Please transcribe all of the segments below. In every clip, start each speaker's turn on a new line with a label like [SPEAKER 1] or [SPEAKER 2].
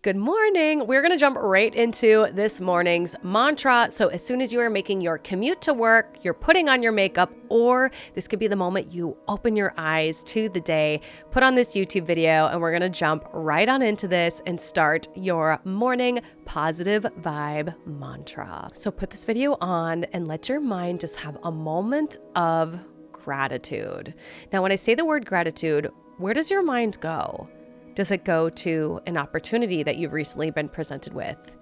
[SPEAKER 1] Good morning. We're going to jump right into this morning's mantra. So as soon as you are making your commute to work, you're putting on your makeup, or this could be the moment you open your eyes to the day, put on this YouTube video, and we're going to jump right on into this and start your morning positive vibe mantra. So put this video on and let your mind just have a moment of gratitude. Now, when I say the word gratitude, where does your mind go? Does it go to an opportunity that you've recently been presented with?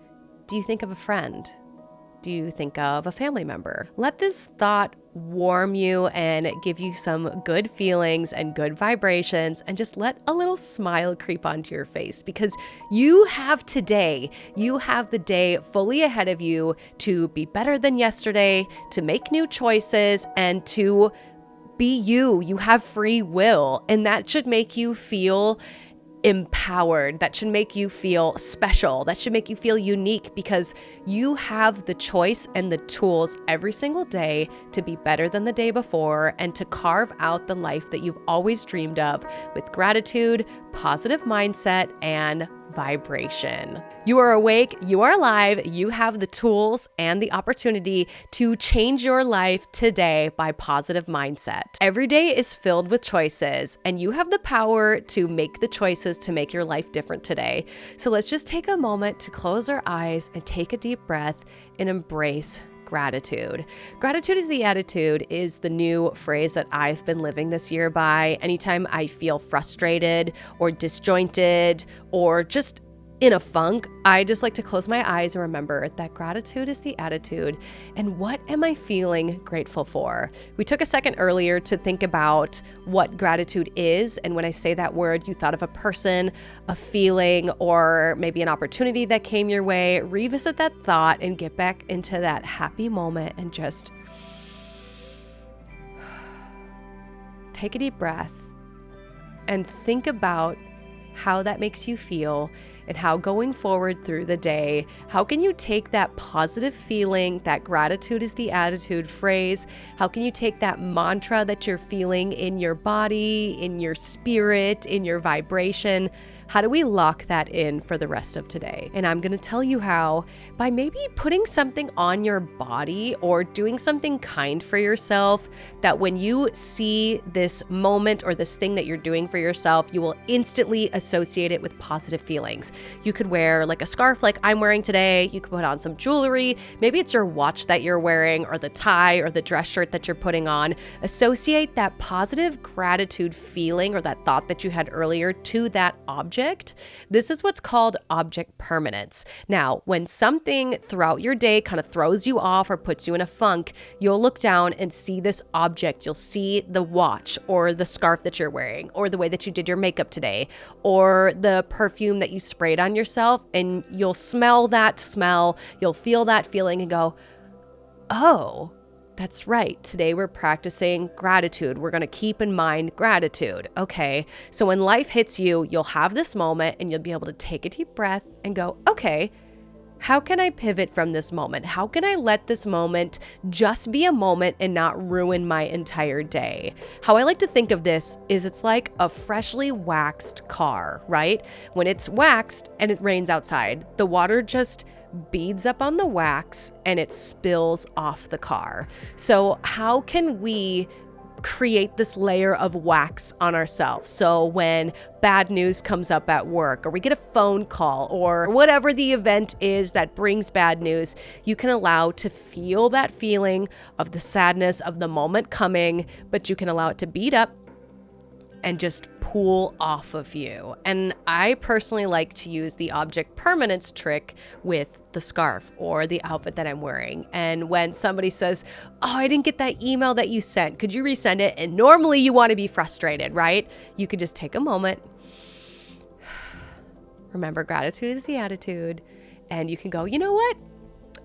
[SPEAKER 1] Do you think of a friend? Do you think of a family member? Let this thought warm you and give you some good feelings and good vibrations, and just let a little smile creep onto your face, because you have today. You have the day fully ahead of you to be better than yesterday, to make new choices, and to be you. You have free will, and that should make you feel empowered. That should make you feel special. That should make you feel unique, because you have the choice and the tools every single day to be better than the day before and to carve out the life that you've always dreamed of with gratitude, positive mindset, and vibration. You are awake, you are alive, you have the tools and the opportunity to change your life today by positive mindset. Every day is filled with choices, and you have the power to make the choices to make your life different today. So let's just take a moment to close our eyes and take a deep breath and embrace gratitude. Gratitude is the attitude is the new phrase that I've been living this year by. Anytime I feel frustrated or disjointed or just in a funk, I just like to close my eyes and remember that gratitude is the attitude. And what am I feeling grateful for? We took a second earlier to think about what gratitude is. And when I say that word, you thought of a person, a feeling, or maybe an opportunity that came your way. Revisit that thought and get back into that happy moment and just take a deep breath and think about how that makes you feel, and how going forward through the day, how can you take that positive feeling, that gratitude is the attitude phrase, how can you take that mantra that you're feeling in your body, in your spirit, in your vibration? How do we lock that in for the rest of today? And I'm going to tell you how by maybe putting something on your body or doing something kind for yourself, that when you see this moment or this thing that you're doing for yourself, you will instantly associate it with positive feelings. You could wear like a scarf like I'm wearing today. You could put on some jewelry. Maybe it's your watch that you're wearing, or the tie or the dress shirt that you're putting on. Associate that positive gratitude feeling or that thought that you had earlier to that object. This is what's called object permanence. Now, when something throughout your day kind of throws you off or puts you in a funk, you'll look down and see this object. You'll see the watch or the scarf that you're wearing, or the way that you did your makeup today, or the perfume that you sprayed on yourself, and you'll smell that smell, you'll feel that feeling and go, oh, that's right. Today we're practicing gratitude. We're going to keep in mind gratitude. Okay. So when life hits you, you'll have this moment and you'll be able to take a deep breath and go, okay, how can I pivot from this moment? How can I let this moment just be a moment and not ruin my entire day? How I like to think of this is it's like a freshly waxed car, right? When it's waxed and it rains outside, the water just beads up on the wax and it spills off the car. So how can we create this layer of wax on ourselves? So when bad news comes up at work, or we get a phone call, or whatever the event is that brings bad news, you can allow to feel that feeling of the sadness of the moment coming, but you can allow it to beat up and just pull off of you. And I personally like to use the object permanence trick with the scarf or the outfit that I'm wearing. And when somebody says, oh, I didn't get that email that you sent, could you resend it? And normally you want to be frustrated, right? You could just take a moment. Remember, gratitude is the attitude. And you can go, you know what?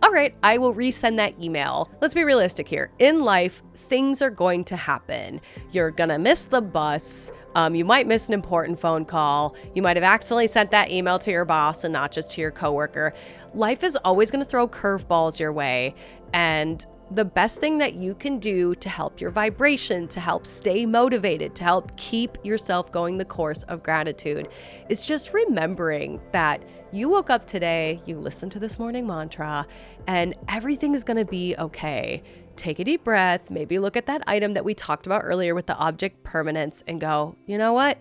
[SPEAKER 1] All right, I will resend that email. Let's be realistic here. In life, things are going to happen. You're gonna miss the bus. You might miss an important phone call. You might have accidentally sent that email to your boss and not just to your coworker. Life is always gonna throw curveballs your way. And the best thing that you can do to help your vibration, to help stay motivated, to help keep yourself going the course of gratitude is just remembering that you woke up today, you listened to this morning mantra, and everything is going to be okay. Take a deep breath, maybe look at that item that we talked about earlier with the object permanence and go, you know what?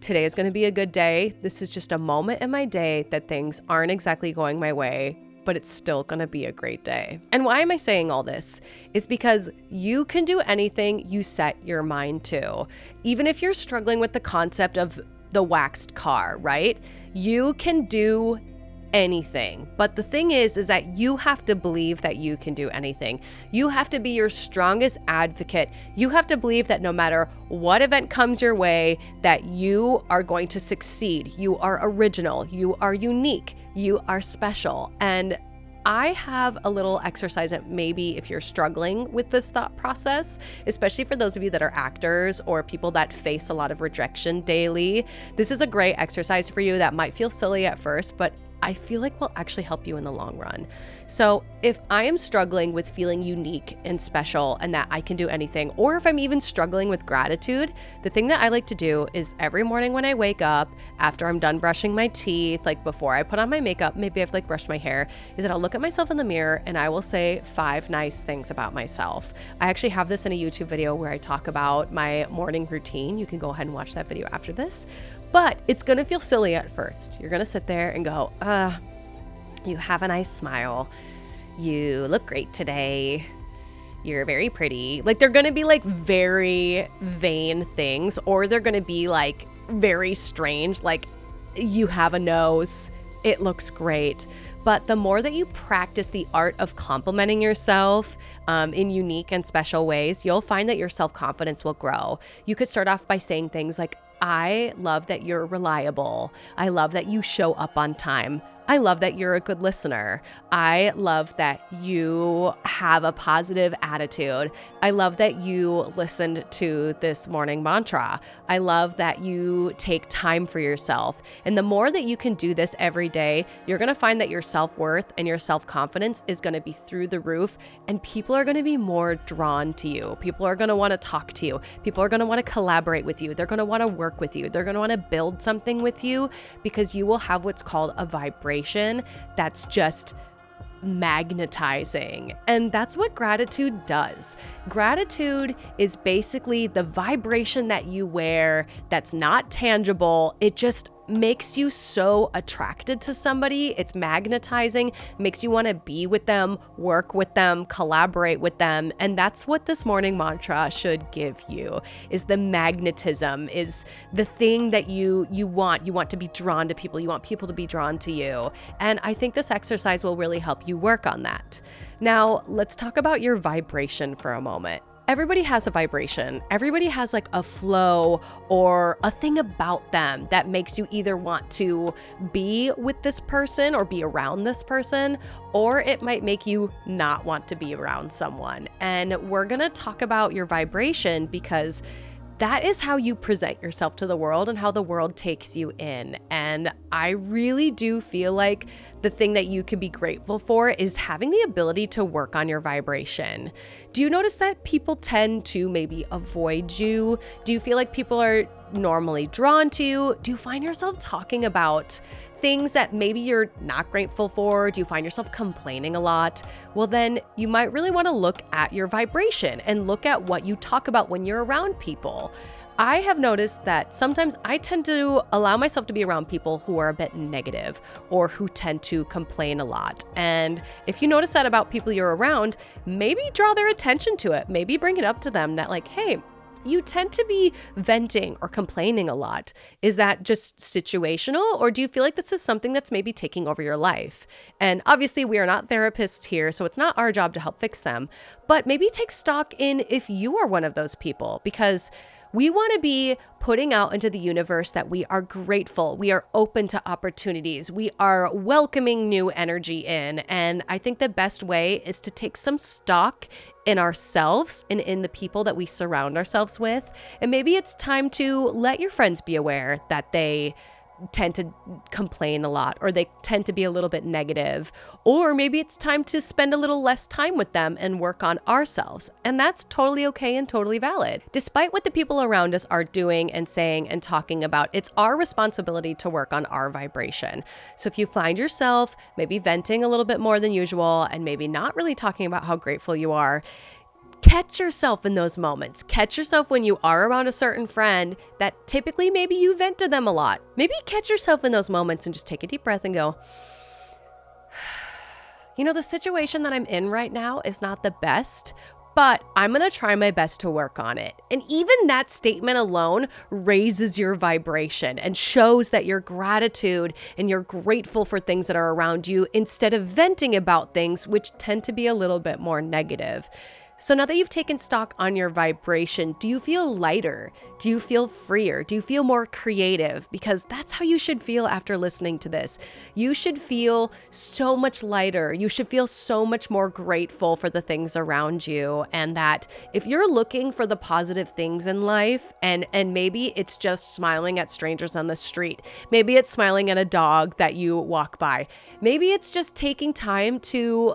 [SPEAKER 1] Today is going to be a good day. This is just a moment in my day that things aren't exactly going my way, but it's still going to be a great day. And why am I saying all this? Is because you can do anything you set your mind to. Even if you're struggling with the concept of the waxed car, right? You can do anything. But the thing is that you have to believe that you can do anything. You have to be your strongest advocate. You have to believe that no matter what event comes your way, that you are going to succeed. You are original. You are unique. You are special. And I have a little exercise that maybe if you're struggling with this thought process, especially for those of you that are actors or people that face a lot of rejection daily, this is a great exercise for you that might feel silly at first, but I feel like will actually help you in the long run. So if I am struggling with feeling unique and special and that I can do anything, or if I'm even struggling with gratitude, the thing that I like to do is every morning when I wake up, after I'm done brushing my teeth, like before I put on my makeup, maybe I've like brushed my hair, is that I'll look at myself in the mirror and I will say 5 nice things about myself. I actually have this in a YouTube video where I talk about my morning routine. You can go ahead and watch that video after this. But it's going to feel silly at first. You're going to sit there and go, you have a nice smile. You look great today. You're very pretty. Like they're going to be like very vain things, or they're going to be like very strange. Like you have a nose. It looks great. But the more that you practice the art of complimenting yourself in unique and special ways, you'll find that your self-confidence will grow. You could start off by saying things like, I love that you're reliable. I love that you show up on time. I love that you're a good listener. I love that you have a positive attitude. I love that you listened to this morning mantra. I love that you take time for yourself. And the more that you can do this every day, you're going to find that your self-worth and your self-confidence is going to be through the roof, and people are going to be more drawn to you. People are going to want to talk to you. People are going to want to collaborate with you. They're going to want to work with you. They're going to want to build something with you because you will have what's called a vibration that's just magnetizing. And that's what gratitude does. Gratitude is basically the vibration that you wear that's not tangible. It just makes you so attracted to somebody. It's magnetizing, makes you want to be with them, work with them, collaborate with them. And that's what this morning mantra should give you, is the magnetism, is the thing that you want. You want to be drawn to people. You want people to be drawn to you. And I think this exercise will really help you work on that. Now, let's talk about your vibration for a moment. Everybody has a vibration. Everybody has like a flow or a thing about them that makes you either want to be with this person or be around this person, or it might make you not want to be around someone. And we're going to talk about your vibration because that is how you present yourself to the world and how the world takes you in. And I really do feel like the thing that you could be grateful for is having the ability to work on your vibration. Do you notice that people tend to maybe avoid you? Do you feel like people are normally drawn to you? Do you find yourself talking about things that maybe you're not grateful for? Do you find yourself complaining a lot? Well, then you might really want to look at your vibration and look at what you talk about when you're around people. I have noticed that sometimes I tend to allow myself to be around people who are a bit negative or who tend to complain a lot. And if you notice that about people you're around, maybe draw their attention to it. Maybe bring it up to them that like, hey, you tend to be venting or complaining a lot. Is that just situational, or do you feel like this is something that's maybe taking over your life? And obviously we are not therapists here, so it's not our job to help fix them, but maybe take stock in if you are one of those people, because we want to be putting out into the universe that we are grateful, we are open to opportunities, we are welcoming new energy in. And I think the best way is to take some stock in ourselves and in the people that we surround ourselves with. And maybe it's time to let your friends be aware that they tend to complain a lot, or they tend to be a little bit negative, or maybe it's time to spend a little less time with them and work on ourselves. And that's totally okay and totally valid. Despite what the people around us are doing and saying and talking about, it's our responsibility to work on our vibration. So if you find yourself maybe venting a little bit more than usual and maybe not really talking about how grateful you are, catch yourself in those moments. Catch yourself when you are around a certain friend that typically maybe you vent to them a lot. Maybe catch yourself in those moments and just take a deep breath and go, the situation that I'm in right now is not the best, but I'm going to try my best to work on it. And even that statement alone raises your vibration and shows that your gratitude and you're grateful for things that are around you instead of venting about things which tend to be a little bit more negative. So now that you've taken stock on your vibration, do you feel lighter? Do you feel freer? Do you feel more creative? Because that's how you should feel after listening to this. You should feel so much lighter. You should feel so much more grateful for the things around you. And that if you're looking for the positive things in life, and maybe it's just smiling at strangers on the street, maybe it's smiling at a dog that you walk by, maybe it's just taking time to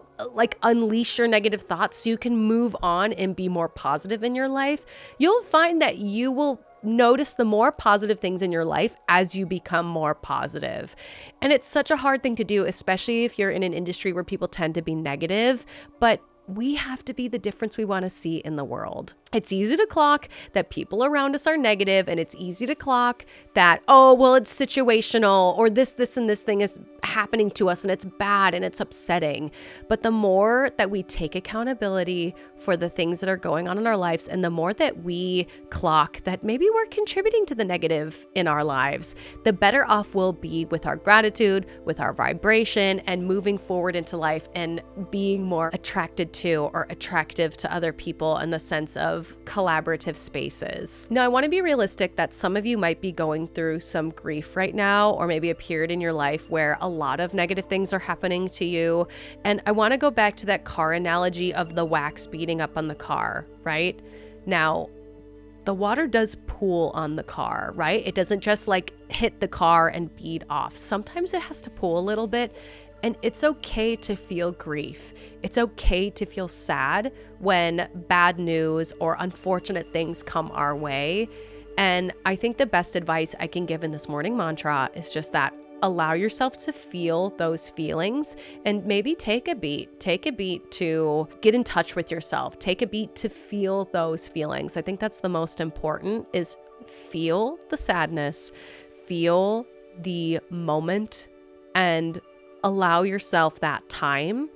[SPEAKER 1] unleash your negative thoughts so you can move on and be more positive in your life, you'll find that you will notice the more positive things in your life as you become more positive. And it's such a hard thing to do, especially if you're in an industry where people tend to be negative, but we have to be the difference we want to see in the world. It's easy to clock that people around us are negative, and it's easy to clock that, it's situational, or this and this thing is happening to us and it's bad and it's upsetting. But the more that we take accountability for the things that are going on in our lives, and the more that we clock that maybe we're contributing to the negative in our lives, the better off we'll be with our gratitude, with our vibration, and moving forward into life and being more attracted to or attractive to other people in the sense of collaborative spaces. Now, I want to be realistic that some of you might be going through some grief right now, or maybe a period in your life where a lot of negative things are happening to you. And I want to go back to that car analogy of the wax beating up on the car, right? Now, the water does pool on the car, right? It doesn't just hit the car and bead off. Sometimes it has to pool a little bit. And it's okay to feel grief. It's okay to feel sad when bad news or unfortunate things come our way. And I think the best advice I can give in this morning mantra is just that allow yourself to feel those feelings, and maybe take a beat to get in touch with yourself. Take a beat to feel those feelings. I think that's the most important, is feel the sadness, feel the moment, and allow yourself that time,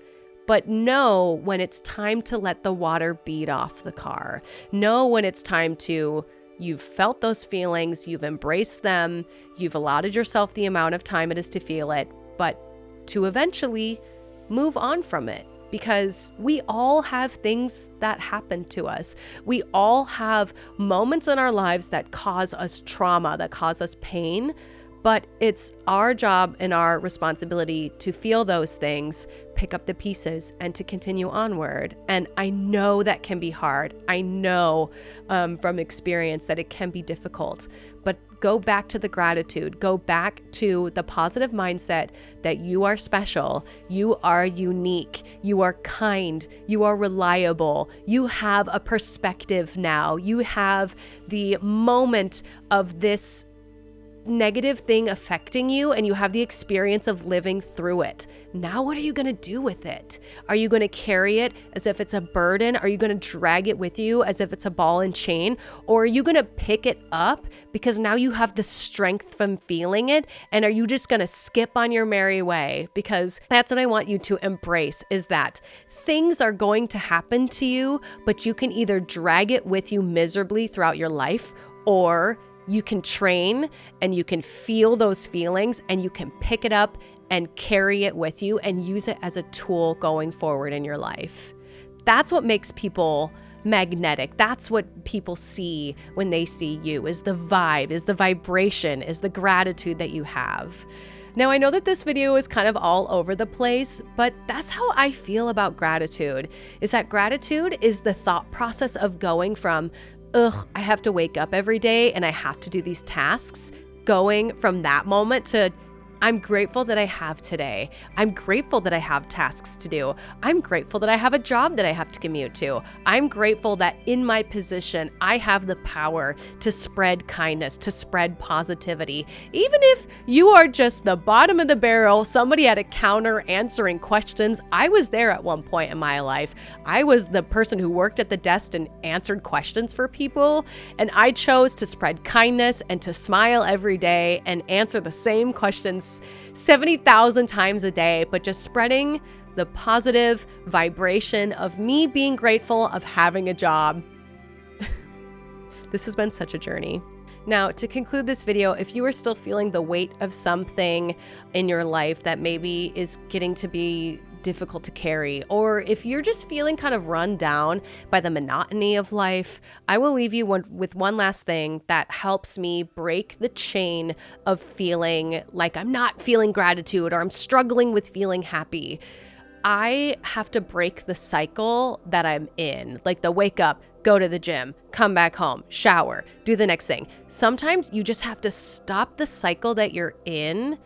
[SPEAKER 1] but know when it's time to let the water bead off the car. Know when it's time to, you've felt those feelings, you've embraced them, you've allotted yourself the amount of time it is to feel it, but to eventually move on from it. Because we all have things that happen to us. We all have moments in our lives that cause us trauma, that cause us pain. But it's our job and our responsibility to feel those things, pick up the pieces, and to continue onward. And I know that can be hard. I know from experience that it can be difficult. But go back to the gratitude. Go back to the positive mindset that you are special. You are unique. You are kind. You are reliable. You have a perspective now. You have the moment of this negative thing affecting you, and you have the experience of living through it. Now, what are you going to do with it? Are you going to carry it as if it's a burden? Are you going to drag it with you as if it's a ball and chain? Or are you going to pick it up because now you have the strength from feeling it? And are you just going to skip on your merry way? Because that's what I want you to embrace, is that things are going to happen to you, but you can either drag it with you miserably throughout your life, or you can train and you can feel those feelings and you can pick it up and carry it with you and use it as a tool going forward in your life. That's what makes people magnetic. That's what people see when they see you, is the vibe, is the vibration, is the gratitude that you have. Now, I know that this video is kind of all over the place, but that's how I feel about gratitude, is that gratitude is the thought process of going from I have to wake up every day and I have to do these tasks, going from that moment to I'm grateful that I have today. I'm grateful that I have tasks to do. I'm grateful that I have a job that I have to commute to. I'm grateful that in my position, I have the power to spread kindness, to spread positivity. Even if you are just the bottom of the barrel, somebody at a counter answering questions. I was there at one point in my life. I was the person who worked at the desk and answered questions for people. And I chose to spread kindness and to smile every day and answer the same questions 70,000 times a day, but just spreading the positive vibration of me being grateful of having a job. This has been such a journey. Now, to conclude this video, if you are still feeling the weight of something in your life that maybe is getting to be difficult to carry, or if you're just feeling kind of run down by the monotony of life, I will leave you with one last thing that helps me break the chain of feeling like I'm not feeling gratitude or I'm struggling with feeling happy. I have to break the cycle that I'm in, like the wake up, go to the gym, come back home, shower, do the next thing. Sometimes you just have to stop the cycle that you're in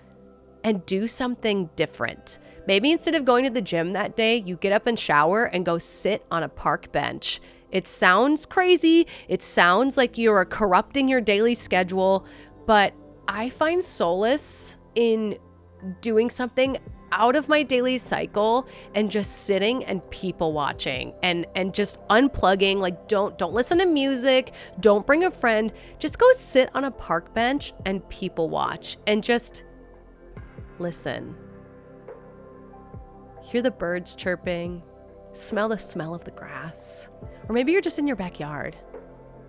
[SPEAKER 1] and do something different. Maybe instead of going to the gym that day, you get up and shower and go sit on a park bench. It sounds crazy. It sounds like you're corrupting your daily schedule, but I find solace in doing something out of my daily cycle and just sitting and people watching and just unplugging. Like don't listen to music, don't bring a friend, just go sit on a park bench and people watch and just listen. Hear the birds chirping, smell the smell of the grass. Or maybe you're just in your backyard.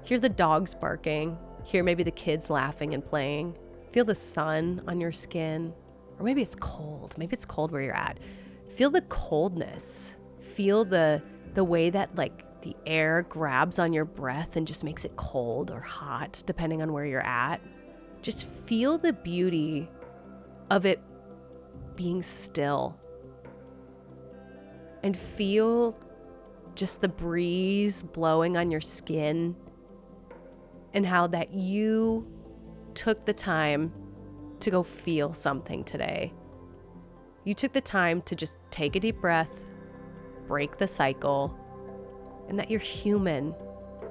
[SPEAKER 1] Hear the dogs barking, hear maybe the kids laughing and playing. Feel the sun on your skin. Or maybe it's cold. Maybe it's cold where you're at. Feel the coldness. Feel the way that like the air grabs on your breath and just makes it cold or hot, depending on where you're at. Just feel the beauty of it being still. And feel just the breeze blowing on your skin and how that you took the time to go feel something today. You took the time to just take a deep breath, break the cycle, and that you're human.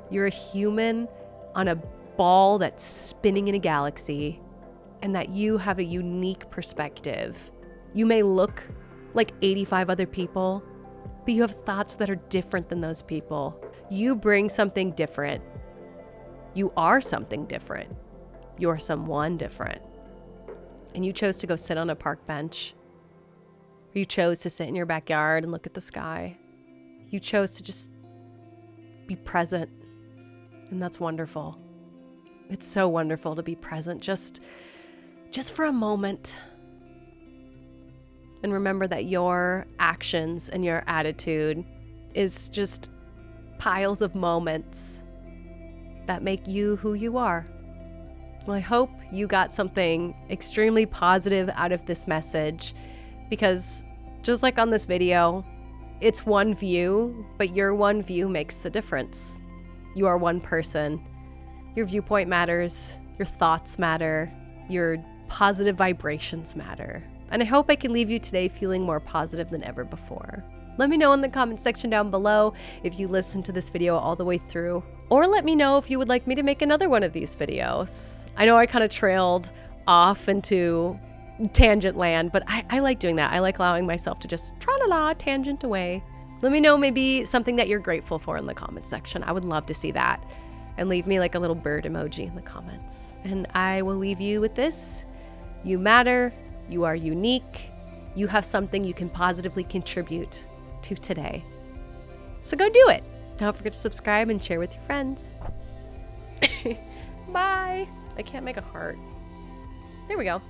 [SPEAKER 1] You're a human on a ball that's spinning in a galaxy, and that you have a unique perspective. You may look like 85 other people, but you have thoughts that are different than those people. You bring something different. You are something different. You're someone different. And you chose to go sit on a park bench. Or you chose to sit in your backyard and look at the sky. You chose to just be present. And that's wonderful. It's so wonderful to be present just for a moment. And remember that your actions and your attitude is just piles of moments that make you who you are. Well, I hope you got something extremely positive out of this message, because just like on this video, it's one view, but your one view makes the difference. You are one person. Your viewpoint matters. Your thoughts matter. Your positive vibrations matter. And I hope I can leave you today feeling more positive than ever before. Let me know in the comment section down below if you listened to this video all the way through, or let me know if you would like me to make another one of these videos. I know I kind of trailed off into tangent land, but I like doing that. I like allowing myself to just tra-la-la, tangent away. Let me know maybe something that you're grateful for in the comment section. I would love to see that. And leave me like a little bird emoji in the comments. And I will leave you with this. You matter. You are unique. You have something you can positively contribute to today. So go do it. Don't forget to subscribe and share with your friends. Bye. I can't make a heart. There we go.